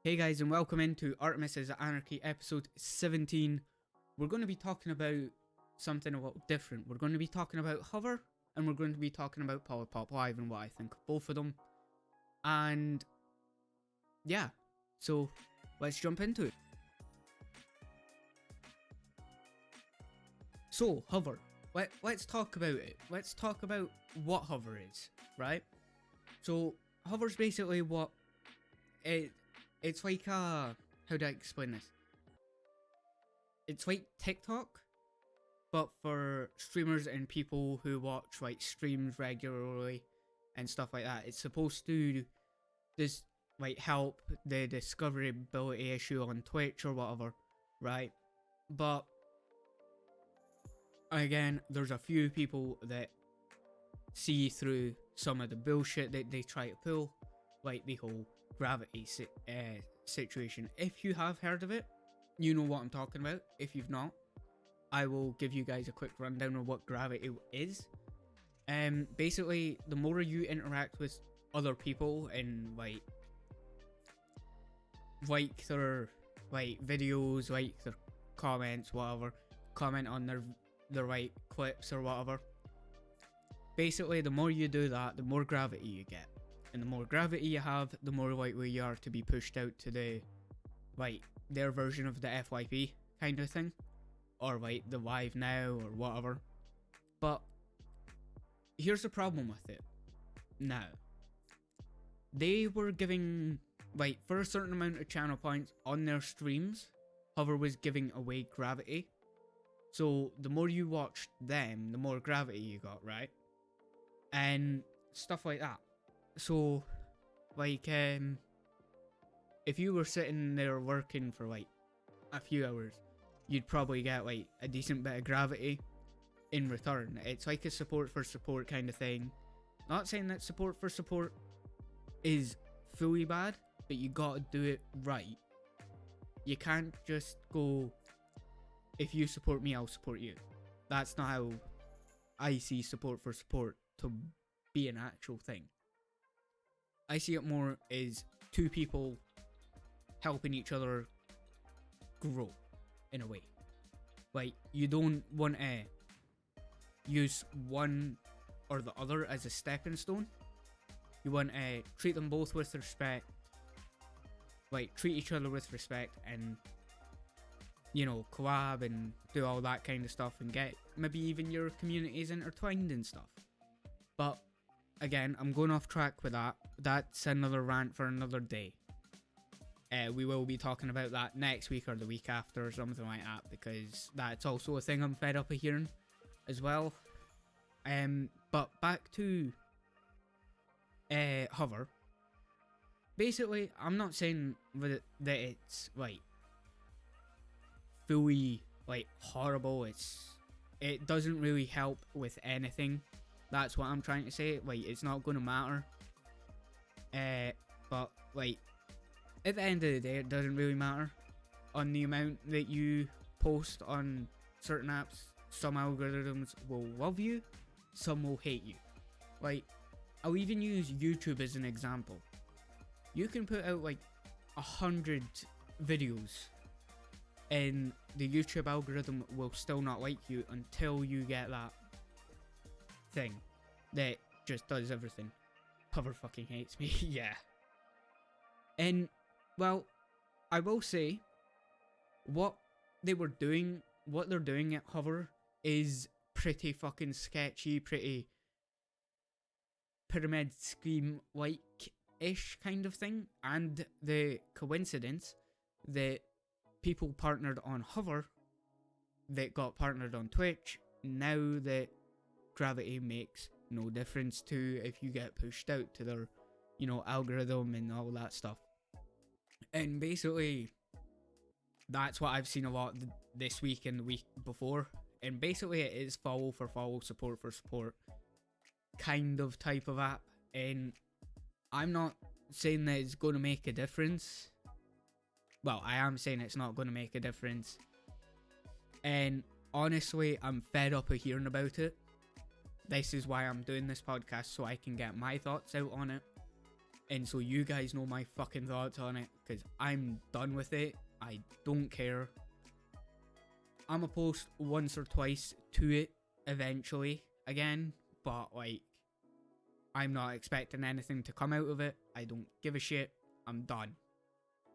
Hey guys, and welcome into Artemis Anarchy episode 17. We're going to be talking about something a little different. We're going to be talking about hover, and we're going to be talking about polypop live and what I think of both of them. And yeah, so let's jump into it. So hover, let's talk about it. Let's talk about what hover is, right? So hover's basically what it's like how do I explain this? It's like TikTok, but for streamers and people who watch like streams regularly and stuff like that. It's supposed to just like help the discoverability issue on Twitch or whatever, right? But again, there's a few people that see through some of the bullshit that they try to pull, like the whole gravity situation. If you have heard of it, you know what I'm talking about. If you've not, I will give you guys a quick rundown of what gravity is. Basically, the more you interact with other people and like their videos, like their comments, whatever, comment on their clips or whatever. Basically, the more you do that, the more gravity you get. And the more gravity you have, the more likely you are to be pushed out to the, their version of the FYP kind of thing. Or the live now or whatever. But here's the problem with it. Now, they were giving, for a certain amount of channel points on their streams, Hover was giving away gravity. So the more you watched them, the more gravity you got, right? And stuff like that. So, if you were sitting there working for a few hours, you'd probably get a decent bit of gravity in return. It's like a support for support kind of thing. Not saying that support for support is fully bad, but you gotta do it right. You can't just go, if you support me, I'll support you. That's not how I see support for support to be an actual thing. I see it more as two people helping each other grow, in a way. You don't want to use one or the other as a stepping stone. You want to treat them both with respect. Treat each other with respect and, collab and do all that kind of stuff and get maybe even your communities intertwined and stuff. But again, I'm going off track with that. That's another rant for another day. We will be talking about that next week or the week after or something like that, because that's also a thing I'm fed up of hearing as well. But back to hover. Basically, I'm not saying that it's fully horrible. It doesn't really help with anything. That's what I'm trying to say. It's not going to matter. But at the end of the day, it doesn't really matter on the amount that you post on certain apps. Some algorithms will love you, some will hate you. I'll even use YouTube as an example. You can put out 100 videos and the YouTube algorithm will still not like you until you get that thing that just does everything. Hover fucking hates me. Yeah. And well, I will say what they're doing at Hover is pretty fucking sketchy, pretty pyramid scheme ish kind of thing. And the coincidence that people partnered on Hover that got partnered on Twitch, now that gravity makes no difference to if you get pushed out to their, algorithm and all that stuff. And basically, that's what I've seen a lot this week and the week before. And basically, it is follow for follow, support for support kind of type of app. And I'm not saying that it's going to make a difference. Well, I am saying it's not going to make a difference. And honestly, I'm fed up of hearing about it. This is why I'm doing this podcast, so I can get my thoughts out on it. And so you guys know my fucking thoughts on it, because I'm done with it. I don't care. I'm gonna post once or twice to it eventually again, but like, I'm not expecting anything to come out of it. I don't give a shit. I'm done.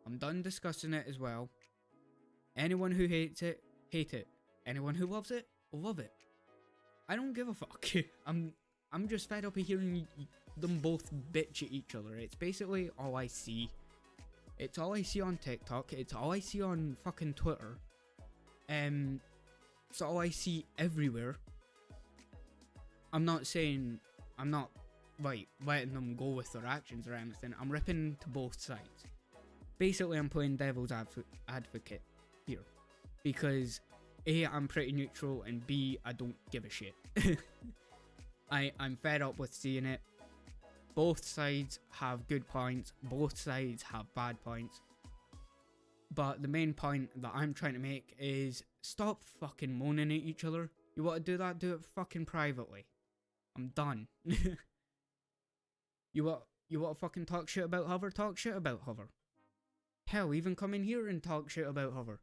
I'm done discussing it as well. Anyone who hates it, hate it. Anyone who loves it, love it. I don't give a fuck. I'm just fed up of hearing them both bitch at each other. It's basically all I see. It's all I see on TikTok. It's all I see on fucking Twitter. It's all I see everywhere. I'm not like letting them go with their actions or anything. I'm ripping to both sides. Basically, I'm playing devil's advocate here, because A, I'm pretty neutral, and B, I don't give a shit. I'm fed up with seeing it. Both sides have good points, both sides have bad points. But the main point that I'm trying to make is stop fucking moaning at each other. You want to do that? Do it fucking privately. I'm done. You want to fucking talk shit about Hover? Talk shit about Hover. Hell, even come in here and talk shit about Hover.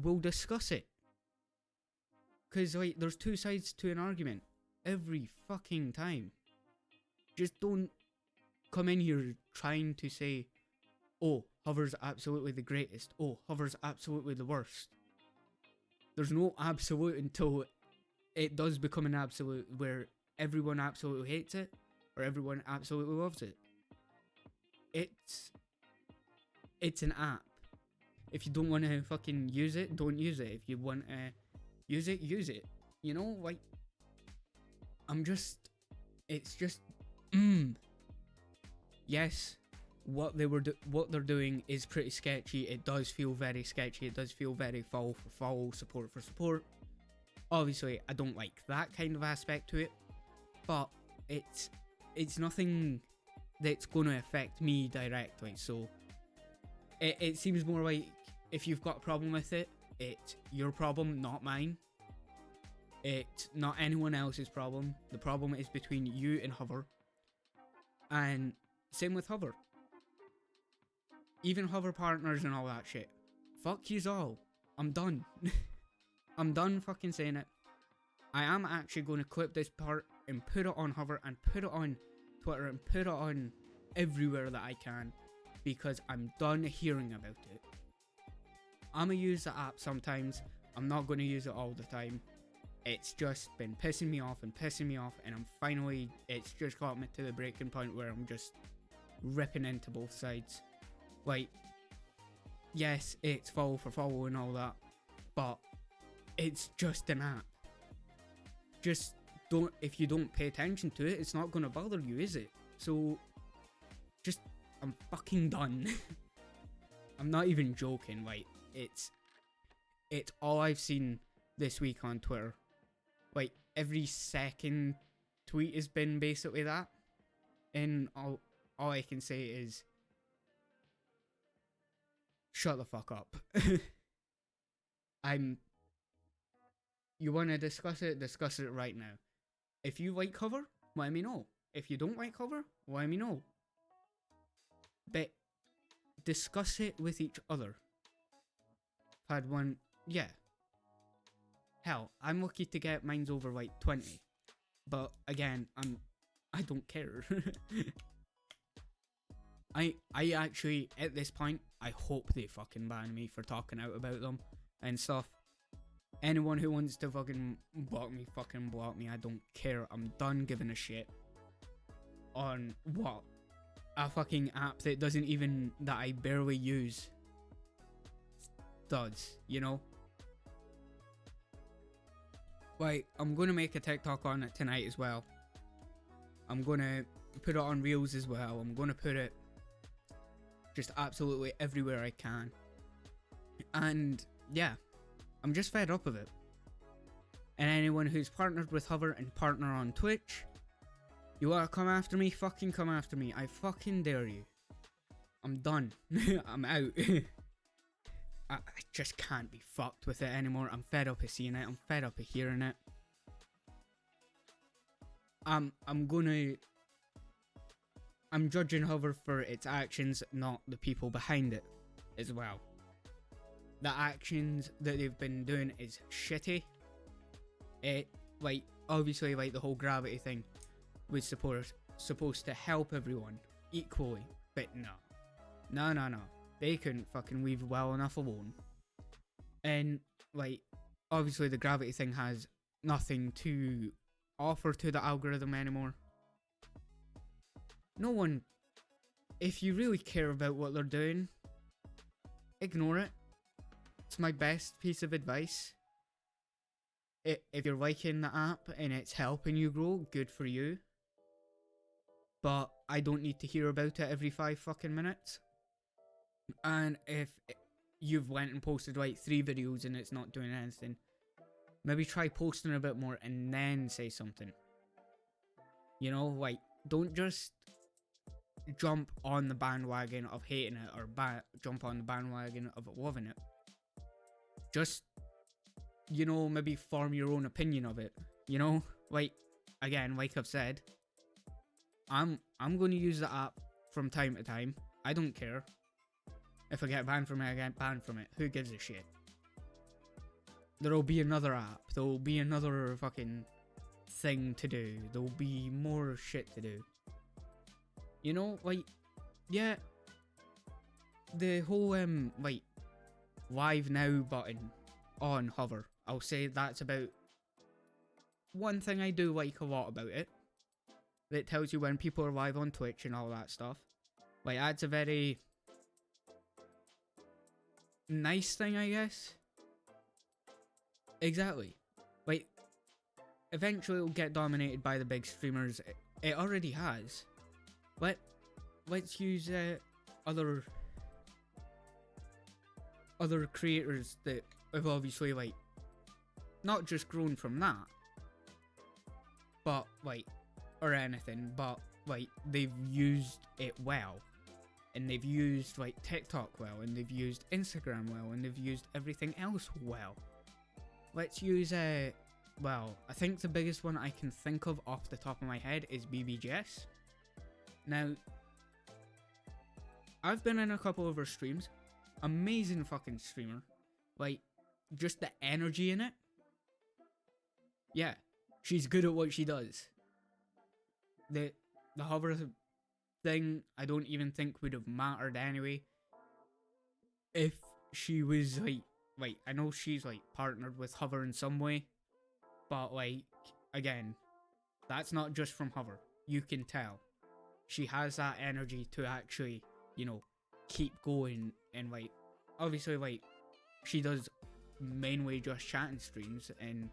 We'll discuss it. Cause like, there's two sides to an argument every fucking time. Just don't come in here trying to say, oh, Hover's absolutely the greatest. Oh, Hover's absolutely the worst. There's no absolute until it does become an absolute where everyone absolutely hates it or everyone absolutely loves it. It's an app. If you don't want to fucking use it, don't use it. If you want to use it, use it. You know, like, it's just, yes, what they're doing is pretty sketchy. It does feel very sketchy. It does feel very follow for follow, support for support. Obviously, I don't like that kind of aspect to it, but it's nothing that's going to affect me directly. So it seems more like, if you've got a problem with it, it's your problem, not mine. It's not anyone else's problem. The problem is between you and Hover. And same with Hover. Even Hover partners and all that shit. Fuck yous all. I'm done. I'm done fucking saying it. I am actually going to clip this part and put it on Hover and put it on Twitter and put it on everywhere that I can, because I'm done hearing about it. I'm going to use the app sometimes. I'm not going to use it all the time. It's just been pissing me off, and it's just got me to the breaking point where I'm just ripping into both sides. Like, yes, it's follow for follow and all that, but it's just an app. Just don't, if you don't pay attention to it, it's not going to bother you, is it? So, I'm fucking done. I'm not even joking, like, it's all I've seen this week on Twitter. Like, every second tweet has been basically that. And all I can say is, shut the fuck up. You want to discuss it right now. If you like Hover, let me know. If you don't like Hover, let me know. But discuss it with each other. I've had one, yeah. Hell, I'm lucky to get mine's over like 20. But again, I don't care. I actually, at this point, I hope they fucking ban me for talking out about them and stuff. Anyone who wants to fucking block me, I don't care. I'm done giving a shit on what a fucking app that I barely use does, you know? Like, I'm gonna make a TikTok on it tonight as well. I'm gonna put it on Reels as well. I'm gonna put it just absolutely everywhere I can. And yeah, I'm just fed up of it. And anyone who's partnered with Hover and partner on Twitch, you wanna come after me? Fucking come after me. I fucking dare you. I'm done. I'm out. I just can't be fucked with it anymore. I'm fed up of seeing it. I'm fed up of hearing it. I'm gonna I'm judging Hover for its actions, not the people behind it as well. The actions that they've been doing is shitty. It, like, obviously, like, the whole gravity thing was supposed to help everyone equally, but no. No. They couldn't fucking leave well enough alone. And, like, obviously the gravity thing has nothing to offer to the algorithm anymore. No one, if you really care about what they're doing, ignore it. It's my best piece of advice. If you're liking the app and it's helping you grow, good for you. But I don't need to hear about it every 5 fucking minutes. And if you've went and posted like 3 videos and it's not doing anything, maybe try posting a bit more and then say something. You know, like, don't just jump on the bandwagon of hating it or jump on the bandwagon of loving it. Just, you know, maybe form your own opinion of it. You know, like, again, like I've said, I'm going to use the app from time to time. I don't care. If I get banned from it, I get banned from it. Who gives a shit? There'll be another app. There'll be another fucking thing to do. There'll be more shit to do. You know, like, yeah, the whole, like, live now button on Hover, I'll say that's about one thing I do like a lot about it. That tells you when people are live on Twitch and all that stuff. Like, that's a very nice thing, I guess. Exactly. Like, eventually it'll get dominated by the big streamers. It already has. Let's use other creators that have obviously, like, not just grown from that, but, like, or anything, but, like, they've used it well, and they've used, like, TikTok well, and they've used Instagram well, and they've used everything else well. Let's use well, I think the biggest one I can think of off the top of my head is BBJS. Now, I've been in a couple of her streams. Amazing fucking streamer. Like, just the energy in it. Yeah, she's good at what she does. The Hover thing, I don't even think would have mattered anyway. If she was, like, I know she's, like, partnered with Hover in some way. But, like, again, that's not just from Hover. You can tell. She has that energy to actually, you know, keep going. And, like, obviously, like, she does mainly just chatting streams. And,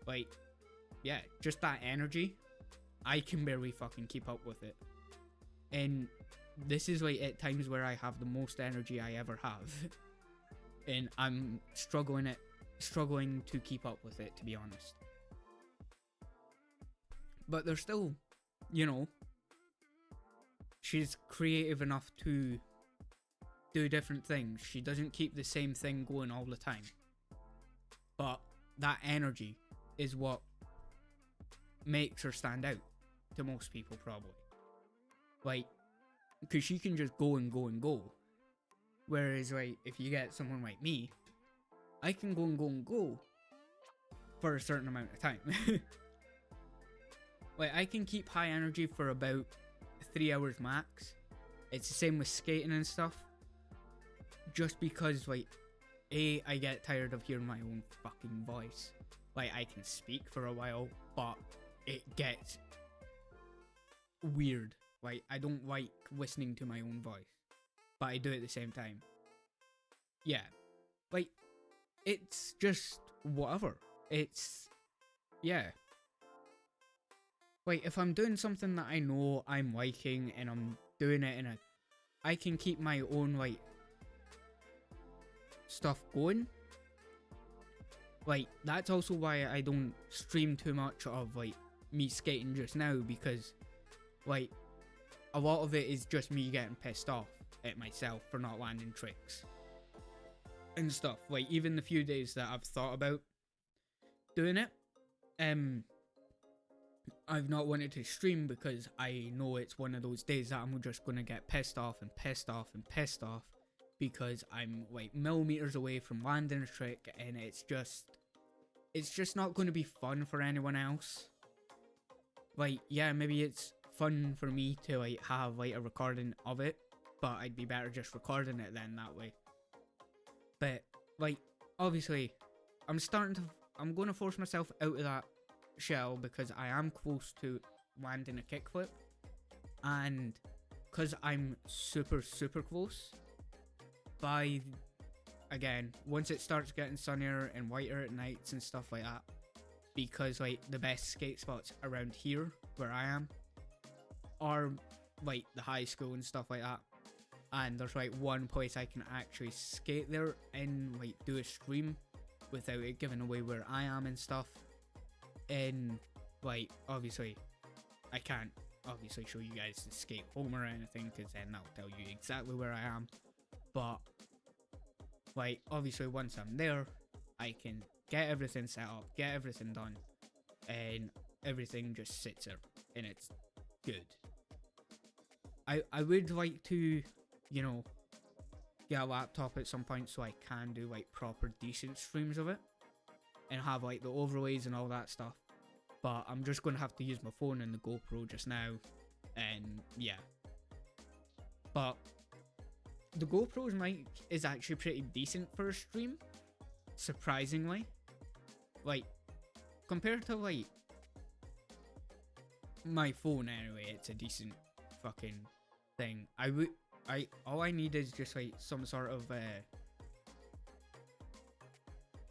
like, yeah, just that energy. I can barely fucking keep up with it. And this is, like, at times where I have the most energy I ever have. And I'm struggling to keep up with it, to be honest. But there's still, you know, she's creative enough to do different things. She doesn't keep the same thing going all the time. But that energy is what makes her stand out to most people, probably. Like, because she can just go and go and go. Whereas, like, if you get someone like me, I can go and go and go for a certain amount of time. Like, I can keep high energy for about 3 hours max. It's the same with skating and stuff. Just because, like, I get tired of hearing my own fucking voice. Like, I can speak for a while, but it gets weird. Like, I don't like listening to my own voice, but I do it at the same time. Yeah. Like, it's just whatever. It's, yeah. Like, if I'm doing something that I know I'm liking and I'm doing it I can keep my own, like, stuff going. Like, that's also why I don't stream too much of, like, me skating just now, because, like, a lot of it is just me getting pissed off at myself for not landing tricks and stuff. Like, even the few days that I've thought about doing it, I've not wanted to stream because I know it's one of those days that I'm just gonna get pissed off and pissed off and pissed off because I'm like millimeters away from landing a trick, and it's just not going to be fun for anyone else. Like, yeah, maybe it's fun for me to like have like a recording of it, but I'd be better just recording it then that way. But like, obviously, I'm going to force myself out of that shell because I am close to landing a kickflip, and because I'm super close, again, once it starts getting sunnier and whiter at nights and stuff like that, because like the best skate spots around here where I am are like the high school and stuff like that, and there's like one place I can actually skate there and like do a stream without it giving away where I am and stuff. And like, obviously I can't obviously show you guys the skate home or anything, because then that'll tell you exactly where I am. But like, obviously once I'm there, I can get everything set up, get everything done, and everything just sits there and it's good. I would like to, you know, get a laptop at some point so I can do like proper decent streams of it and have like the overlays and all that stuff. But I'm just going to have to use my phone and the GoPro just now, and yeah. But the GoPro's mic is actually pretty decent for a stream, surprisingly. Like, compared to like my phone anyway, it's a decent fucking thing. All I need is just like some sort of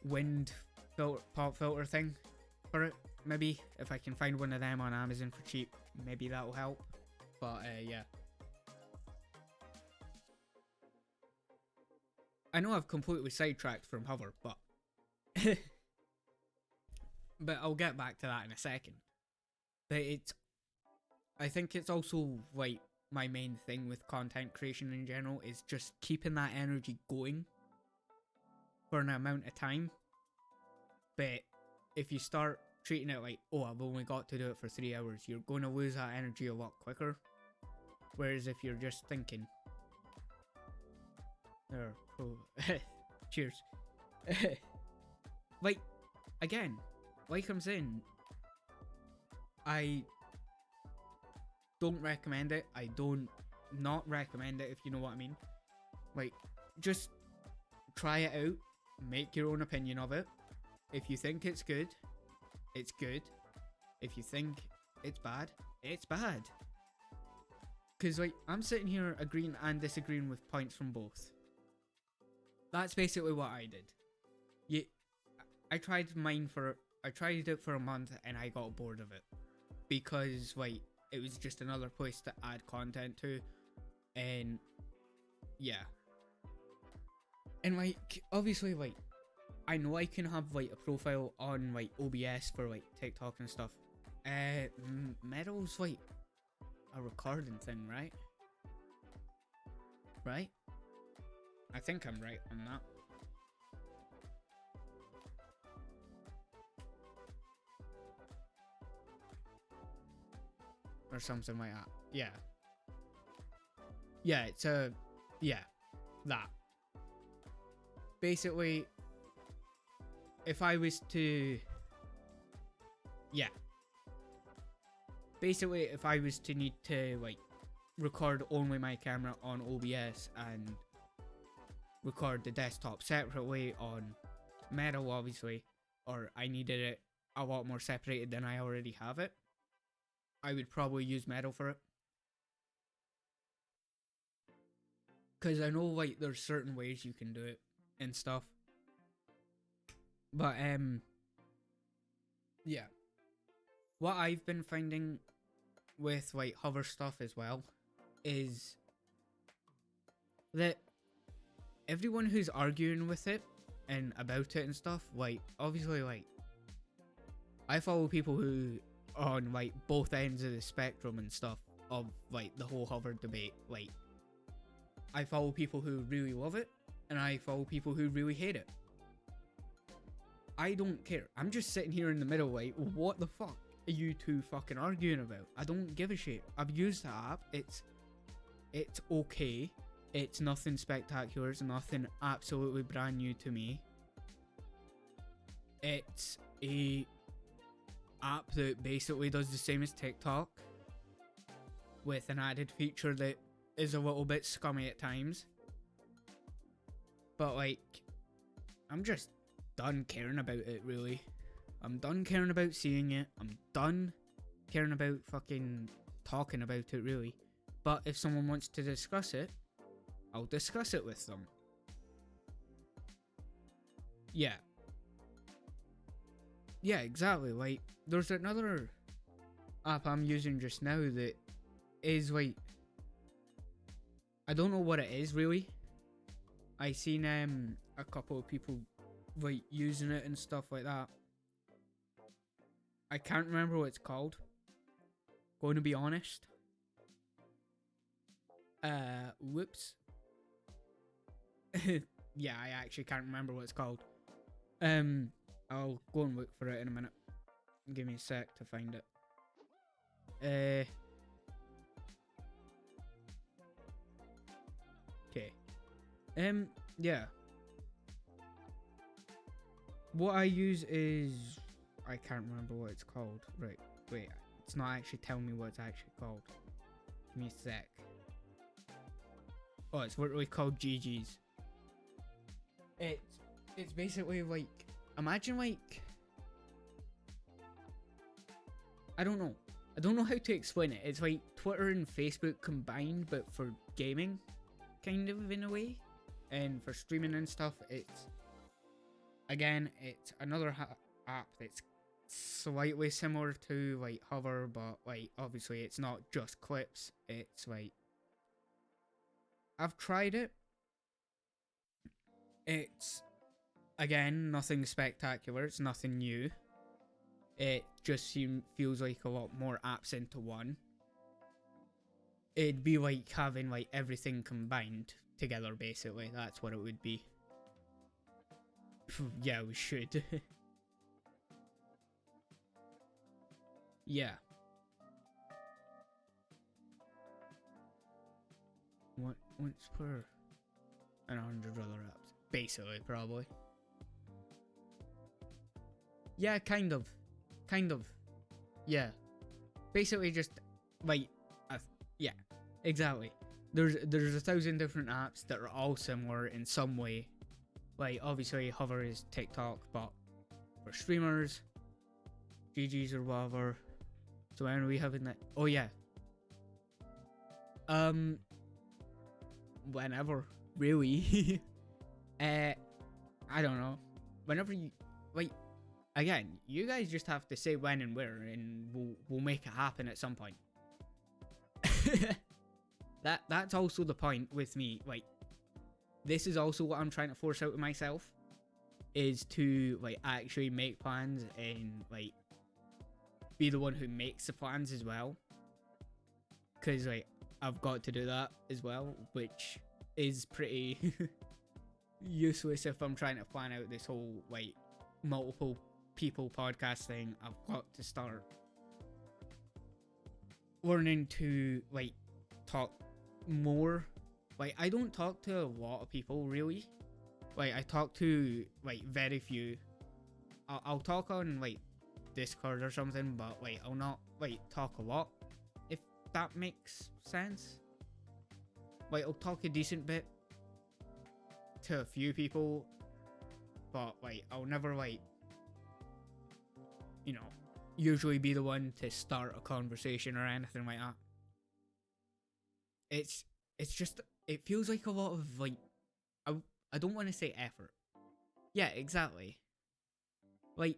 wind filter, pop filter thing for it. Maybe if I can find one of them on Amazon for cheap, maybe that'll help. But yeah. I know I've completely sidetracked from hover, but but I'll get back to that in a second. But I think it's also like my main thing with content creation in general is just keeping that energy going for an amount of time. But if you start treating it like, oh, I've only got to do it for 3 hours, you're going to lose that energy a lot quicker. Whereas if you're just thinking, cheers. Like, again, like I'm saying, I don't recommend it. I don't not recommend it, if you know what I mean. Like, just try it out, make your own opinion of it. If you think it's good, it's good. If you think it's bad, it's bad. Because, like, I'm sitting here agreeing and disagreeing with points from both. That's basically what I did. I tried it for a month and I got bored of it. Because, like, it was just another place to add content to. And, yeah. And, like, obviously, like, I know I can have like a profile on like OBS for like TikTok and stuff. Metal's like a recording thing, right? Right? I think I'm right on that. Or something like that. Yeah. Yeah, it's that. Basically, if I was to need to like record only my camera on OBS and record the desktop separately on Metal, obviously, or I needed it a lot more separated than I already have it, I would probably use Metal for it. Because I know like there's certain ways you can do it and stuff. But yeah, what I've been finding with like hover stuff as well is that everyone who's arguing with it and about it and stuff, like, obviously, like, I follow people who are on like both ends of the spectrum and stuff of like the whole hover debate. Like, I follow people who really love it and I follow people who really hate it. I don't care. I'm just sitting here in the middle, like, what the fuck? you two fucking arguing about? I don't give a shit. I've used the app. It's okay. It's nothing spectacular. It's nothing absolutely brand new to me. It's a app that basically does the same as TikTok, with an added feature that is a little bit scummy at times. But like, I'm just done caring about it, really. I'm done caring about seeing it. I'm done caring about fucking talking about it, really. But if someone wants to discuss it, I'll discuss it with them. Yeah. Yeah, exactly. Like, there's another app I'm using just now that is like, I don't know what it is, really. I seen a couple of people like using it and stuff like that. I can't remember what it's called, going to be honest. Whoops. Yeah, I actually can't remember what it's called. I'll go and look for it in a minute. Give me a sec to find it. Okay. Yeah. What I use is, I can't remember what it's called. Right, wait, it's not actually telling me what it's actually called. Give me a sec. Oh, it's literally called GG's. It's basically like, imagine like, I don't know how to explain it. It's like Twitter and Facebook combined, but for gaming, kind of, in a way, and for streaming and stuff. It's another app that's slightly similar to like Hover, but like obviously it's not just clips. It's like, I've tried it. It's, again, nothing spectacular. It's nothing new. It just feels like a lot more apps into one. It'd be like having like everything combined together, basically. That's what it would be. Yeah, we should. Yeah. Once per 100 other apps, basically, probably. Yeah, kind of. Yeah, basically just like, yeah, exactly. There's 1,000 different apps that are all similar in some way. Like, obviously Hover is TikTok, but for streamers, GG's or whatever. So when are we having that? Oh yeah. Whenever, really. I don't know. Whenever you, like, again, you guys just have to say when and where, and we'll make it happen at some point. That's also the point with me. Like, this is also what I'm trying to force out of myself, is to like actually make plans and like be the one who makes the plans as well. Cause like, I've got to do that as well, which is pretty useless if I'm trying to plan out this whole like multiple people podcast thing. I've got to start learning to like talk more. Like, I don't talk to a lot of people, really. Like, I talk to like very few. I'll talk on like Discord or something, but like I'll not like talk a lot, if that makes sense. Like, I'll talk a decent bit to a few people, but like I'll never like, you know, usually be the one to start a conversation or anything like that. It's just, it feels like a lot of like, I don't want to say effort. Yeah, exactly. Like,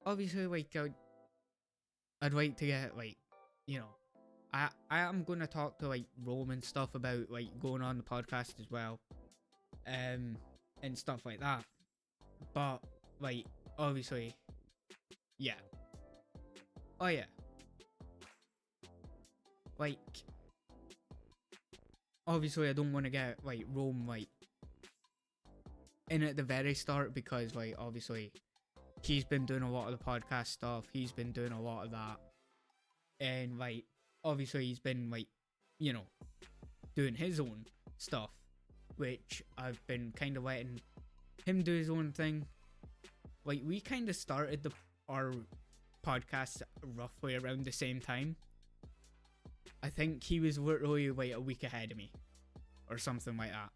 obviously, like, I'd like to get like, you know, I am gonna talk to like Rome and stuff about like going on the podcast as well, and stuff like that. But like, obviously, yeah. Oh yeah. Like, obviously I don't want to get like Rome like in at the very start, because like obviously he's been doing a lot of the podcast stuff, he's been doing a lot of that, and like obviously he's been like, you know, doing his own stuff, which I've been kind of letting him do his own thing. Like we kind of started our podcast roughly around the same time. I think he was literally like a week ahead of me, or something like that.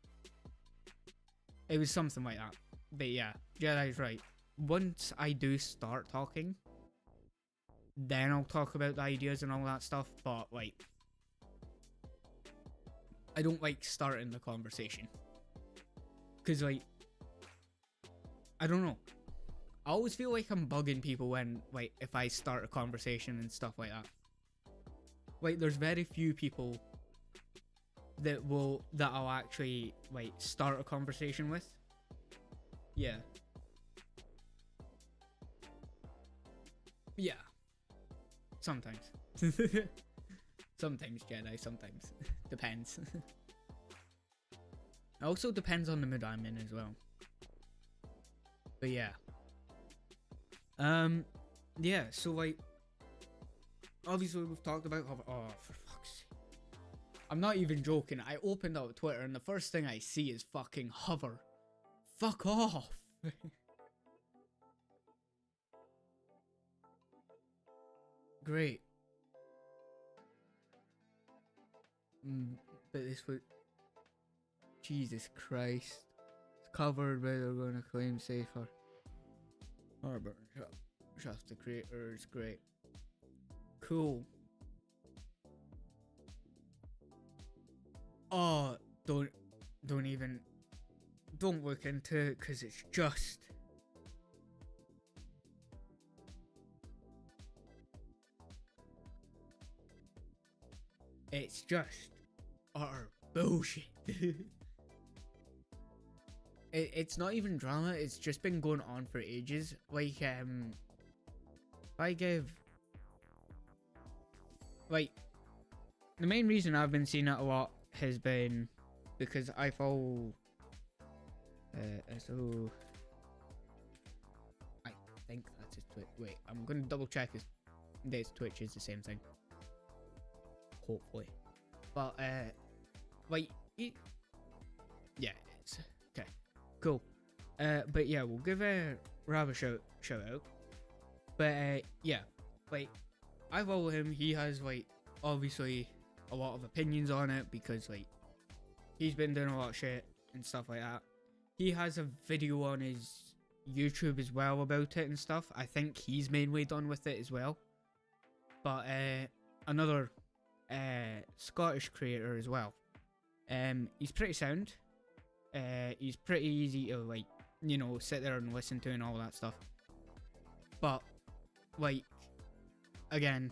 It was something like that. But yeah, Jedi's right. Once I do start talking, then I'll talk about the ideas and all that stuff. But like, I don't like starting the conversation, cause like, I don't know. I always feel like I'm bugging people when like if I start a conversation and stuff like that. Like there's very few people that I'll actually like start a conversation with. Yeah. Yeah. Sometimes. Sometimes, Jedi, sometimes. Depends. It also depends on the mood I'm in as well. But yeah. Yeah, so like, obviously we've talked about hover. Oh, for fuck's sake. I'm not even joking. I opened up Twitter and the first thing I see is fucking hover. Fuck off. Great. But this would... Jesus Christ. It's covered by they're gonna claim safer. Harbor. Shaft the creators. Great. Cool. Oh, don't look into it, because it's just... It's just utter bullshit. It's not even drama, it's just been going on for ages. Like, I give... Like, the main reason I've been seeing it a lot has been because I follow... so... I think that's his Twitch. Wait, I'm gonna double check his Twitch is the same thing. Hopefully. But, like, yeah, it's okay, cool. But yeah, we'll give Rav a shout out. But yeah, like, I follow him. He has like obviously a lot of opinions on it because like he's been doing a lot of shit and stuff like that. He has a video on his YouTube as well about it and stuff. I think he's mainly done with it as well. But another Scottish creator as well. He's pretty sound. He's pretty easy to like, you know, sit there and listen to and all that stuff. But like, again,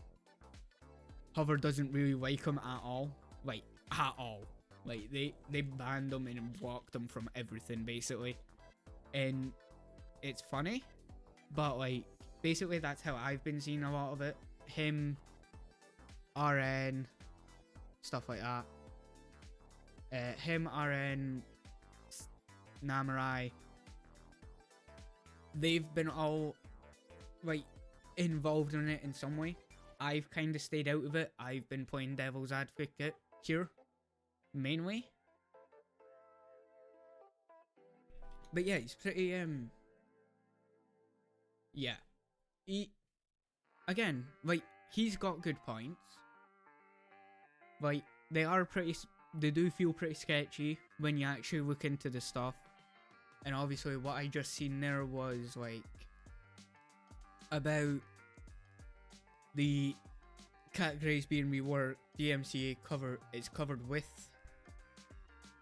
Hover doesn't really like him at all. Like, at all. Like, they banned him and blocked him from everything, basically. And it's funny, but like, basically that's how I've been seeing a lot of it. Him, RN, stuff like that. Him, RN, Namurai. They've been all like involved in it in some way. I've kind of stayed out of it. I've been playing devil's advocate here, mainly. But yeah, he's pretty yeah. Again, like, he's got good points. Like, they do feel pretty sketchy when you actually look into the stuff. And obviously what I just seen there was like about the categories being reworked. DMCA is covered with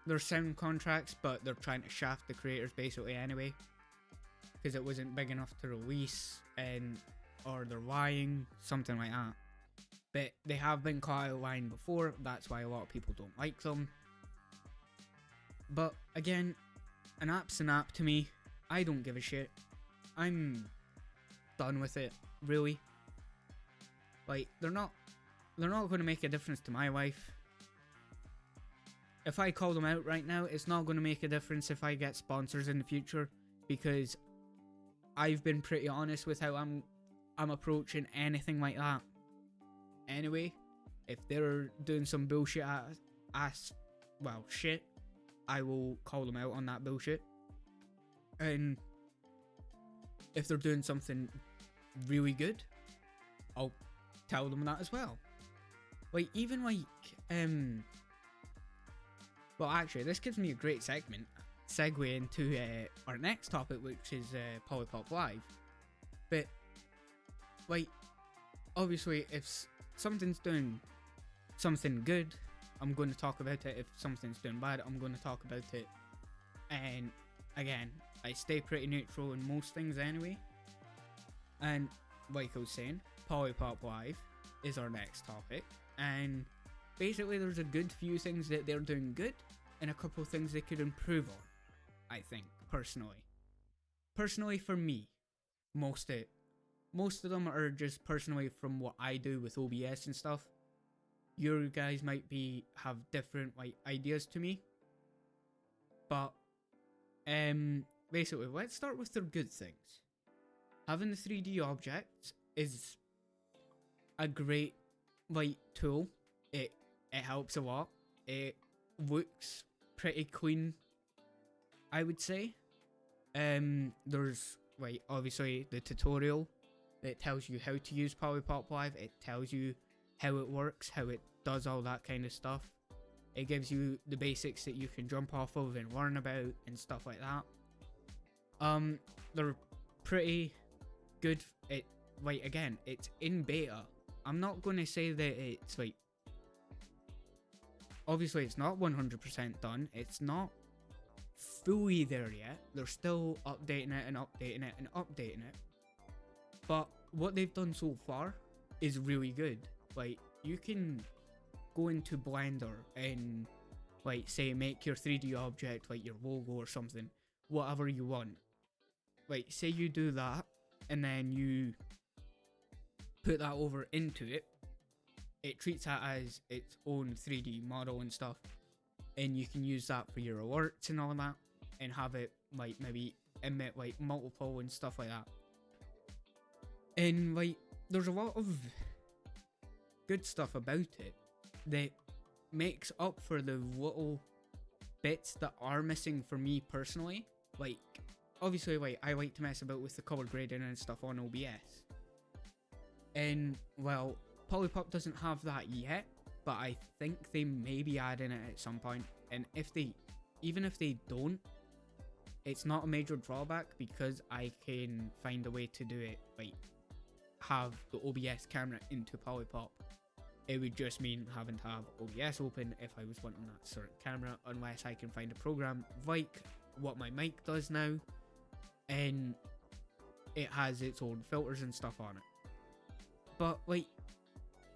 their sound contracts, but they're trying to shaft the creators basically anyway, because it wasn't big enough to release, or they're lying, something like that. But they have been caught out of line before. That's why a lot of people don't like them. But again, an app's an app to me. I don't give a shit. I'm done with it, really. Like, they're not going to make a difference to my life. If I call them out right now, it's not going to make a difference if I get sponsors in the future, because I've been pretty honest with how I'm approaching anything like that. anyway. If they're doing some bullshit shit, I will call them out on that bullshit. And if they're doing something really good, I'll tell them that as well. Like, even like, well, actually, this gives me a great segue into our next topic, which is Polypop Live. But, like, obviously, if something's doing something good, I'm going to talk about it. If something's doing bad, I'm going to talk about it. And again, I stay pretty neutral in most things anyway. And like I was saying, Polypop Live is our next topic. And basically there's a good few things that they're doing good and a couple of things they could improve on, I think, personally. Personally for me, most of them are just personally from what I do with OBS and stuff. Your guys might have different like ideas to me. But basically, let's start with their good things. Having the 3D objects is a great like tool. It helps a lot. It looks pretty clean, I would say. There's like obviously the tutorial that tells you how to use Polypop Live. It tells you how it works, how it does all that kind of stuff. It gives you the basics that you can jump off of and learn about and stuff like that. They're pretty good. Again, it's in beta. I'm not going to say that it's like, obviously it's not 100% done. It's not fully there yet. They're still updating it and updating it and updating it. But what they've done so far is really good. Like, you can go into Blender and like say make your 3D object like your logo or something, whatever you want. Like, say you do that and then you put that over into it, it treats that as its own 3D model and stuff, and you can use that for your alerts and all that, and have it like maybe emit like multiple and stuff like that. And like, there's a lot of good stuff about it that makes up for the little bits that are missing for me personally. Like, obviously, like, I like to mess about with the color grading and stuff on OBS. And, well, Polypop doesn't have that yet, but I think they may be adding it at some point. And even if they don't, it's not a major drawback because I can find a way to do it, like, have the OBS camera into Polypop. It would just mean having to have OBS open if I was wanting that certain camera, unless I can find a program like what my mic does now, and it has its own filters and stuff on it. But like,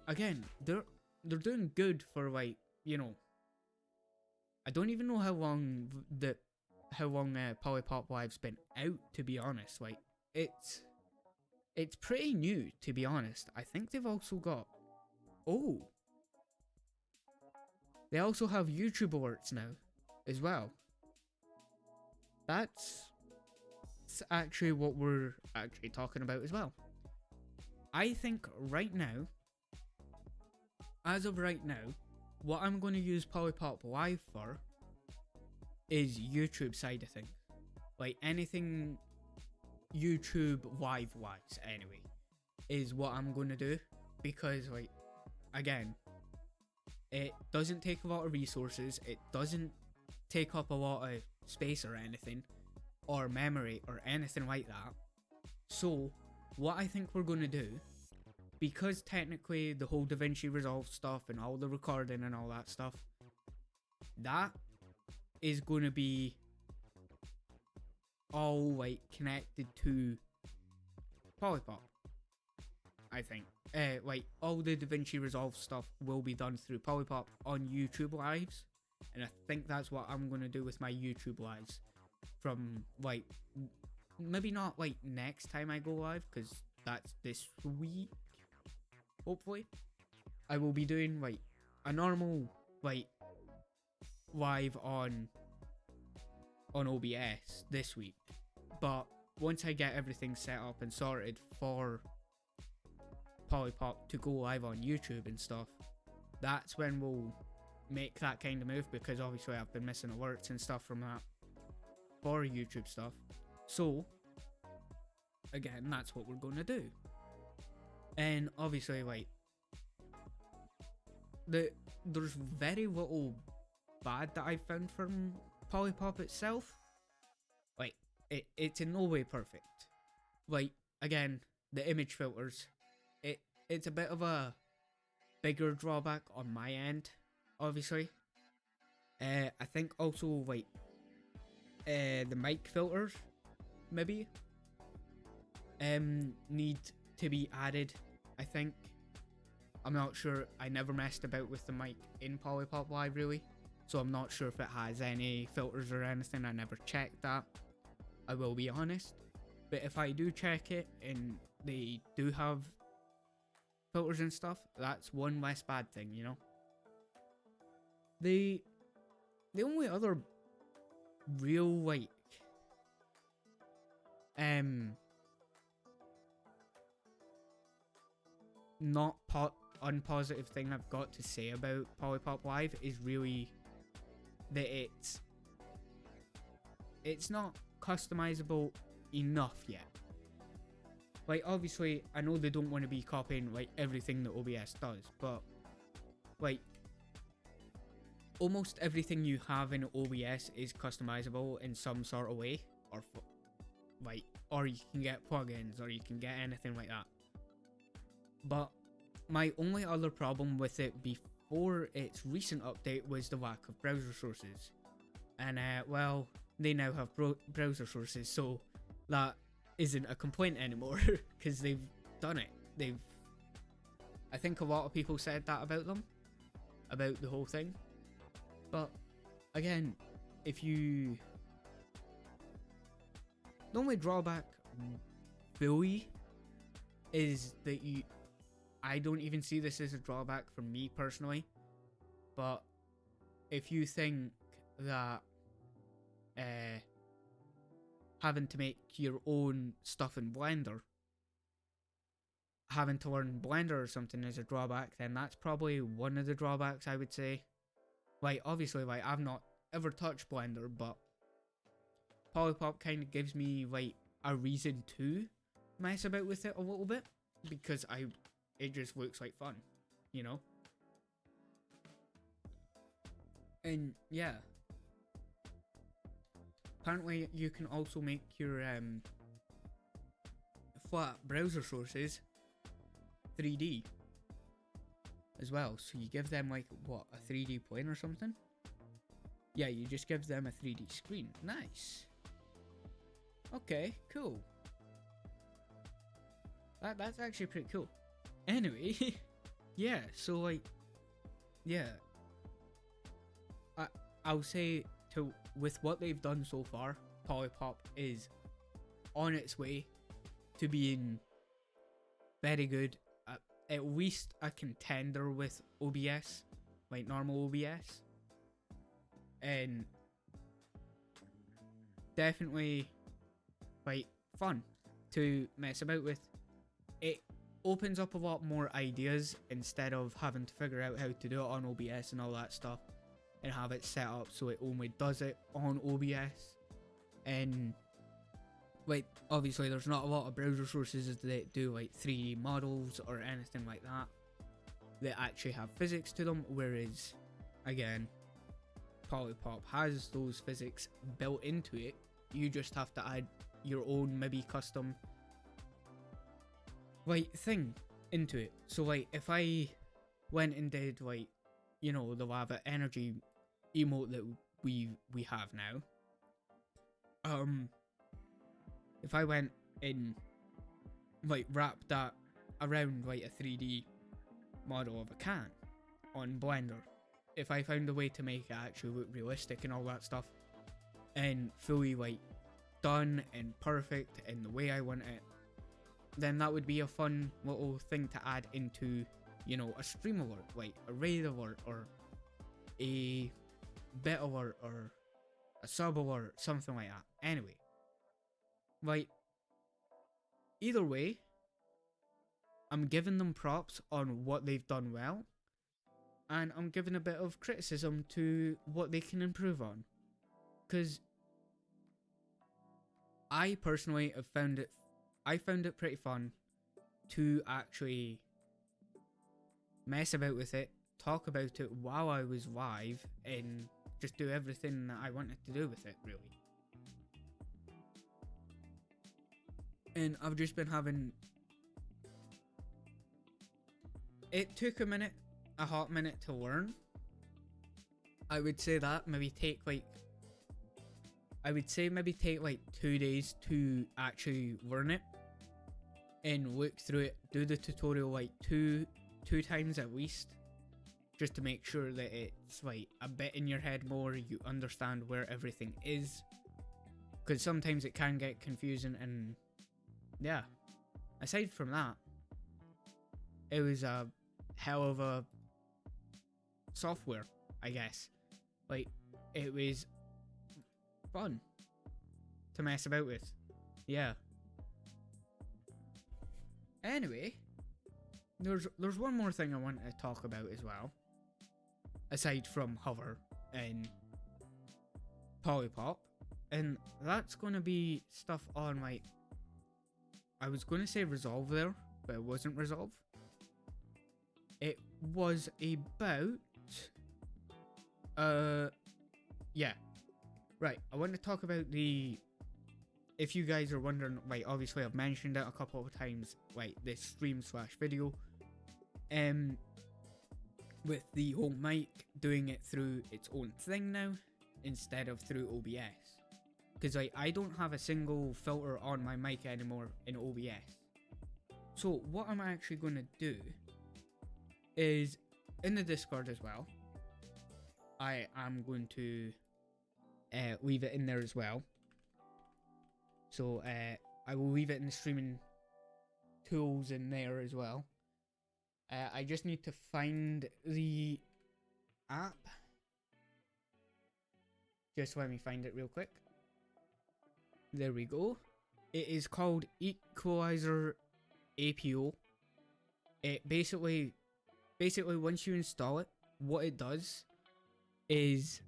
again, they're doing good for, like, you know, I don't even know how long Polypop Live's been out, to be honest. Like, it's pretty new, to be honest. I think they've also got, they also have YouTube alerts now as well. That's actually what we're actually talking about as well. I think right now, as of right now, what I'm going to use Polypop Live for is YouTube side of things. Like, anything YouTube Live wise anyway is what I'm going to do, because, like, again, it doesn't take a lot of resources, it doesn't take up a lot of space or anything, or memory or anything like that. So what I think we're going to do, because technically the whole DaVinci Resolve stuff and all the recording and all that stuff, that is going to be all like connected to Polypop, I think. Like, all the DaVinci Resolve stuff will be done through Polypop on YouTube Lives, and I think that's what I'm going to do with my YouTube Lives from, like, maybe not like next time I go live, because that's this week, hopefully. I will be doing like a normal like live on OBS this week, but once I get everything set up and sorted for polypop to go live on YouTube and stuff, that's when we'll make that kind of move, because obviously I've been missing alerts and stuff from that for YouTube stuff. So again, that's what we're going to do. And obviously, like, there's very little bad that I've found from polypop itself. Like, it's in no way perfect. Like, again, the image filters, it's a bit of a bigger drawback on my end, obviously. I think also, like, the mic filters maybe need to be added, I think. I'm not sure. I never messed about with the mic in Polypop Live really, so I'm not sure if it has any filters or anything. I never checked that, I will be honest. But if I do check it and they do have filters and stuff, that's one less bad thing, you know. The only other real, like, not unpositive thing I've got to say about Polypop Live is really that it's not customizable enough yet. Like, obviously, I know they don't want to be copying, like, everything that OBS does, but, like, almost everything you have in OBS is customizable in some sort of way, or, like, or you can get plugins, or you can get anything like that. But my only other problem with it before its recent update was the lack of browser sources. And, well, they now have browser sources, so that isn't a complaint anymore, because they've done it. I think a lot of people said that about them, about the whole thing. But, again, the only drawback fully is that I don't even see this as a drawback for me personally, but if you think that having to make your own stuff in Blender, having to learn Blender or something is a drawback, then that's probably one of the drawbacks, I would say. Like, obviously, like, I've not ever touched Blender, but Polypop kind of gives me, like, a reason to mess about with it a little bit, because it just looks like fun, you know? And yeah, apparently you can also make your flat browser sources 3D as well. So you give them, like, what, a 3D plane or something? Yeah, you just give them a 3D screen. Nice. Okay, cool. That's actually pretty cool. Anyway, yeah, so, like, yeah, I'll say, with what they've done so far, Polypop is on its way to being very good, at least a contender with OBS, like normal OBS, and definitely, like, fun to mess about with. It opens up a lot more ideas instead of having to figure out how to do it on OBS and all that stuff, and have it set up so it only does it on OBS. And, like, obviously there's not a lot of browser sources that do, like, 3D models or anything like that actually have physics to them, whereas, again, Polypop has those physics built into it. You just have to add your own, maybe custom, like, thing into it. So, like, if I went and did, like, you know, the lava energy emote that we have now, if I went and, like, wrapped that around, like, a 3D model of a can on Blender, if I found a way to make it actually look realistic and all that stuff, and fully, like, done and perfect in the way I want it, then that would be a fun little thing to add into, you know, a stream alert, like a raid alert, or a bit alert, or a sub alert, something like that. Anyway, like, either way, I'm giving them props on what they've done well, and I'm giving a bit of criticism to what they can improve on. Because I personally have found it pretty fun to actually mess about with it, talk about it while I was live, and just do everything that I wanted to do with it, really. And I've just been having... It took a hot minute to learn. I would say that maybe take like 2 days to actually learn it and look through it, do the tutorial like two times at least, just to make sure that it's like a bit in your head more, you understand where everything is, because sometimes it can get confusing. And yeah, aside from that, it was a hell of a software, I guess. Like, it was fun to mess about with. Yeah. Anyway, there's one more thing I want to talk about as well, aside from hover and polypop, and that's going to be stuff on like, I was going to say resolve there, but it wasn't resolve. It was about yeah, right, I want to talk about if you guys are wondering, like, obviously I've mentioned it a couple of times, like this stream/video, with the whole mic doing it through its own thing now instead of through OBS, because I don't have a single filter on my mic anymore in OBS. So what I'm actually going to do is, in the Discord as well, I am going to leave it in there as well. So I will leave it in the streaming tools in there as well. I just need to find the app. Just let me find it real quick. There we go. It is called Equalizer APO. It basically once you install it, what it does is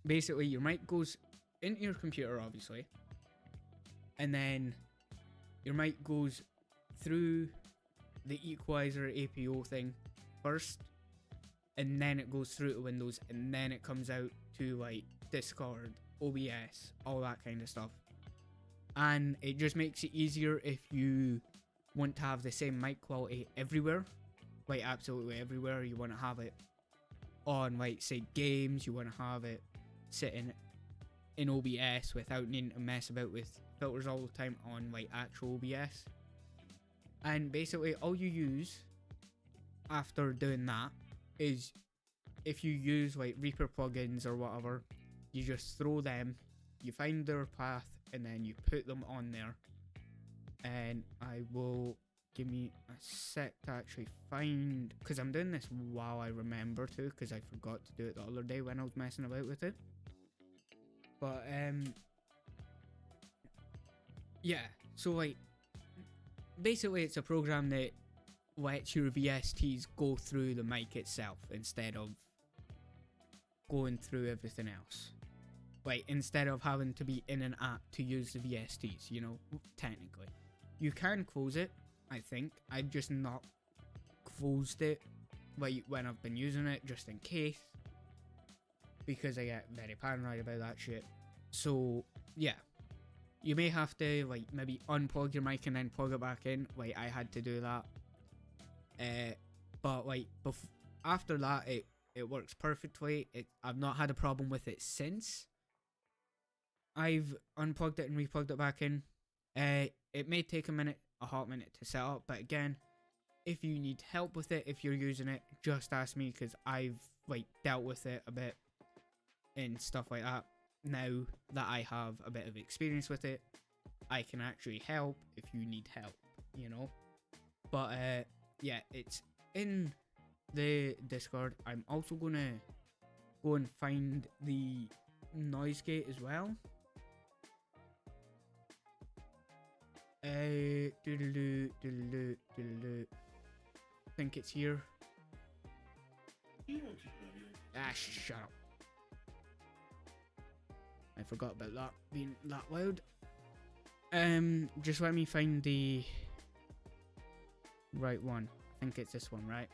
basically your mic goes into your computer, obviously, and then your mic goes through the Equalizer APO thing first, and then it goes through to Windows, and then it comes out to like Discord, OBS, all that kind of stuff. And it just makes it easier if you want to have the same mic quality everywhere, like absolutely everywhere. You want to have it on, like, say, games, you want to have it sitting in OBS without needing to mess about with filters all the time on like actual OBS. And basically all you use after doing that is, if you use like Reaper plugins or whatever, you just throw them, you find their path, and then you put them on there. And I will, give me a sec to actually find, because I'm doing this while I remember to, because I forgot to do it the other day when I was messing about with it. But yeah, so like basically it's a program that lets your VSTs go through the mic itself instead of going through everything else. Like, instead of having to be in an app to use the VSTs, you know, technically. You can close it, I think. I've just not closed it like when I've been using it, just in case, because I get very paranoid about that shit. So yeah, you may have to like maybe unplug your mic and then plug it back in, like I had to do that. But like after that, it works perfectly. I've not had a problem with it since I've unplugged it and replugged it back in. It may take a hot minute to set up, but again, if you need help with it, if you're using it, just ask me, because I've like dealt with it a bit and stuff like that. Now that I have a bit of experience with it, I can actually help if you need help, you know. But yeah, it's in the Discord. I'm also gonna go and find the noise gate as well. Doodaloo, doodaloo, doodaloo. I think it's here. Ah, shut up. I forgot about that being that loud. Just let me find the right one. I think it's this one, right?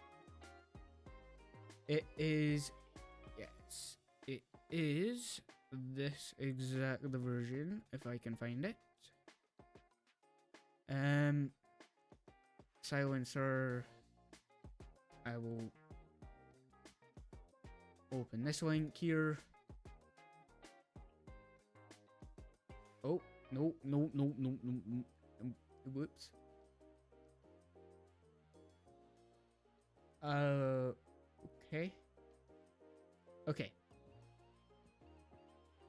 It is. Yes, it is this exact version, if I can find it. Silencer. I will open this link here. Oh, no. Whoops. Okay. Okay.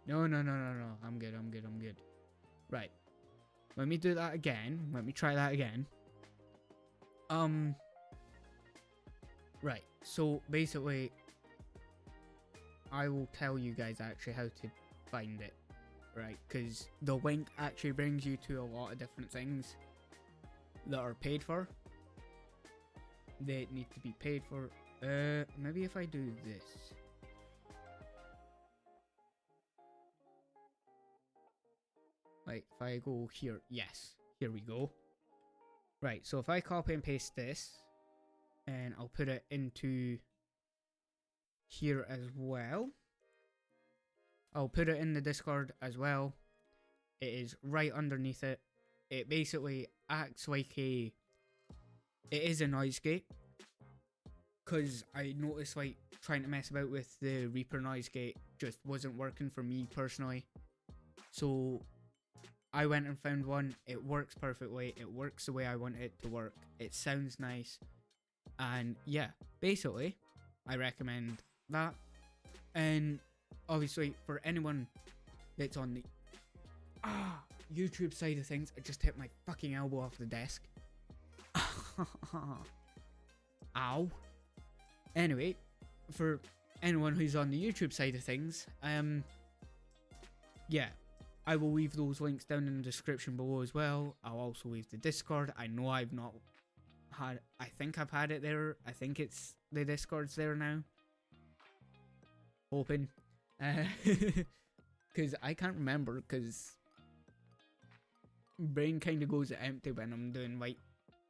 No. I'm good. Right. Let me do that again. Let me try that again. Right. So basically, I will tell you guys actually how to find it. Right. Because the link actually brings you to a lot of different things that are paid for. They need to be paid for. Maybe if I do this. Like, if I go here, yes, here we go. Right, so if I copy and paste this, and I'll put it into here as well. I'll put it in the Discord as well. It is right underneath it. It basically acts like it is a noise gate. Because I noticed, like, trying to mess about with the Reaper noise gate just wasn't working for me personally. So I went and found one. It works perfectly. It works the way I want it to work. It sounds nice. And yeah, basically, I recommend that. And obviously, for anyone that's on the YouTube side of things, I just hit my fucking elbow off the desk. Ow. Anyway, for anyone who's on the YouTube side of things, yeah, I will leave those links down in the description below as well. I'll also leave the Discord. I know I've not had, I think I've had it there. I think it's the Discord's there now. Hoping. Because I can't remember, because brain kind of goes empty when I'm doing like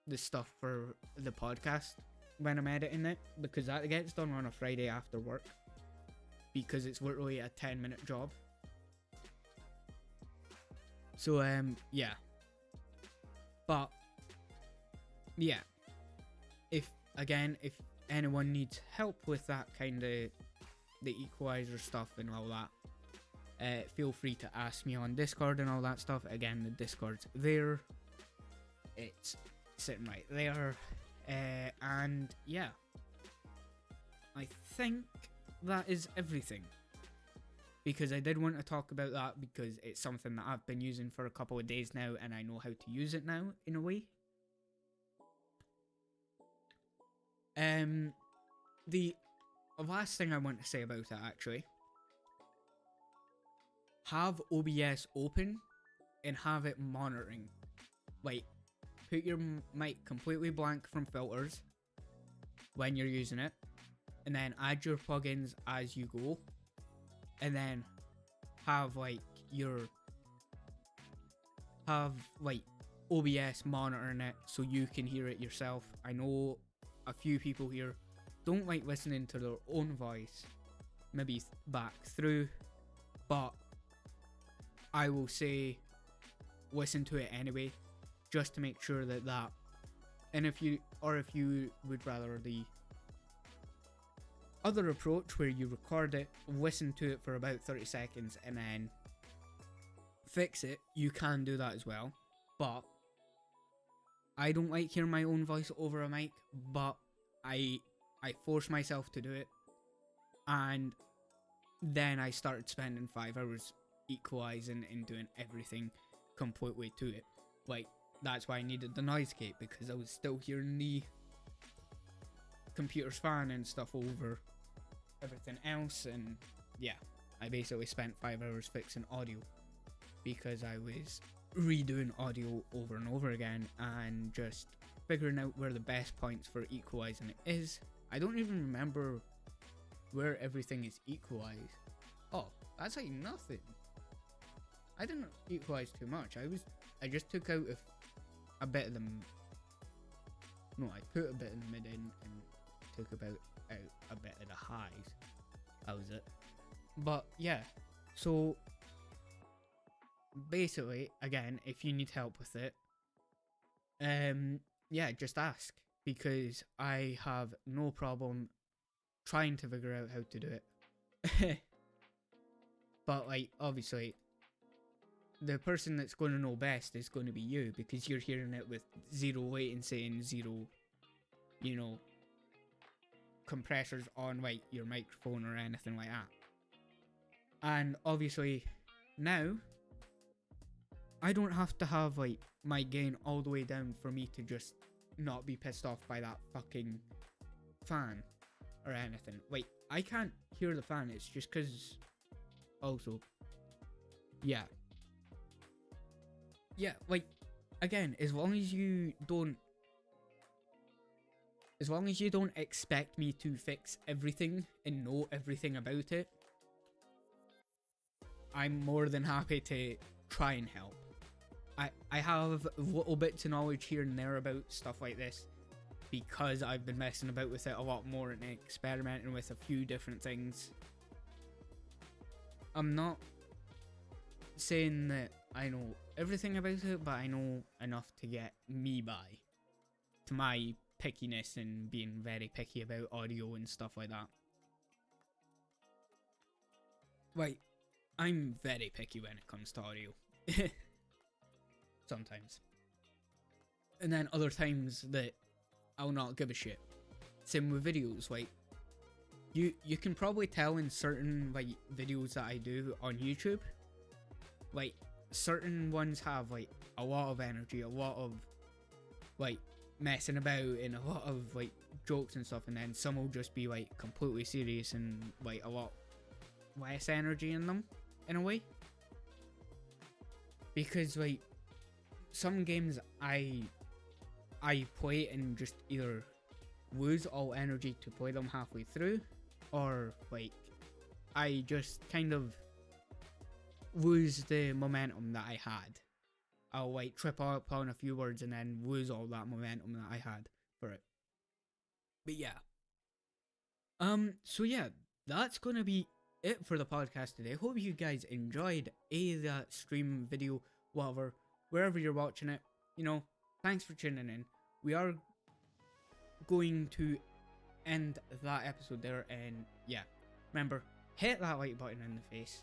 the stuff for the podcast when I'm editing it, because that gets done on a Friday after work, because it's literally a 10-minute job. So yeah, but yeah, if anyone needs help with that kind of the equalizer stuff and all that, feel free to ask me on Discord and all that stuff. Again, the Discord's there, it's sitting right there. And yeah, I think that is everything, because I did want to talk about that because it's something that I've been using for a couple of days now and I know how to use it now in a way. The last thing I want to say about it, actually, have OBS open and have it monitoring. Like, put your mic completely blank from filters when you're using it, and then add your plugins as you go, and then have like OBS monitoring it so you can hear it yourself. I know a few people here don't like listening to their own voice, maybe back through, but I will say listen to it anyway, just to make sure that and if you would rather the other approach where you record it, listen to it for about 30 seconds and then fix it, you can do that as well. But I don't like hearing my own voice over a mic, but I force myself to do it, and then I started spending 5 hours equalizing and doing everything completely to it. Like, that's why I needed the noise gate, because I was still hearing the computer's fan and stuff over everything else. And yeah, I basically spent 5 hours fixing audio because I was redoing audio over and over again and just figuring out where the best points for equalizing it is. I don't even remember where everything is equalized. Oh, that's like nothing. I didn't equalize too much. I just took out a bit of the I put a bit of the mid in and took out a bit of the highs. That was it. But yeah, so basically, again, if you need help with it, yeah, just ask, because I have no problem trying to figure out how to do it. But like, obviously, the person that's going to know best is going to be you, because you're hearing it with zero latency and zero, you know, compressors on like your microphone or anything like that. And obviously now I don't have to have like my gain all the way down for me to just not be pissed off by that fucking fan or anything. Like, I can't hear the fan, it's just because also, yeah, like, again, as long as you don't expect me to fix everything and know everything about it, I'm more than happy to try and help. I have little bits of knowledge here and there about stuff like this, because I've been messing about with it a lot more and experimenting with a few different things. I'm not saying that I know everything about it, but I know enough to get me by, to my pickiness and being very picky about audio and stuff like that. Like, I'm very picky when it comes to audio. Sometimes. And then other times that I'll not give a shit. Same with videos, like, you can probably tell in certain like videos that I do on YouTube, like, certain ones have like a lot of energy, a lot of like messing about and a lot of like jokes and stuff, and then some will just be like completely serious and like a lot less energy in them, in a way. Because like, some games I play and just either lose all energy to play them halfway through, or like I just kind of lose the momentum that I had. I'll like trip up on a few words and then lose all that momentum that I had for it. But yeah. So yeah, that's gonna be it for the podcast today. Hope you guys enjoyed that stream, video, whatever, wherever you're watching it. You know, thanks for tuning in. We are going to end that episode there, and yeah, remember, hit that like button in the face.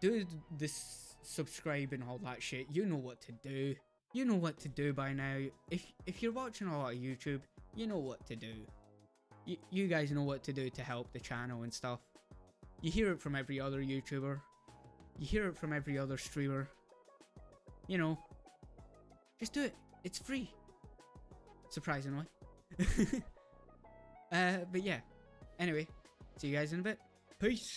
Do this subscribe and all that shit. You know what to do. You know what to do by now. If you're watching a lot of YouTube, you know what to do. You guys know what to do to help the channel and stuff. You hear it from every other YouTuber. You hear it from every other streamer. You know, just do it. It's free. Surprisingly. But yeah. Anyway, see you guys in a bit. Peace.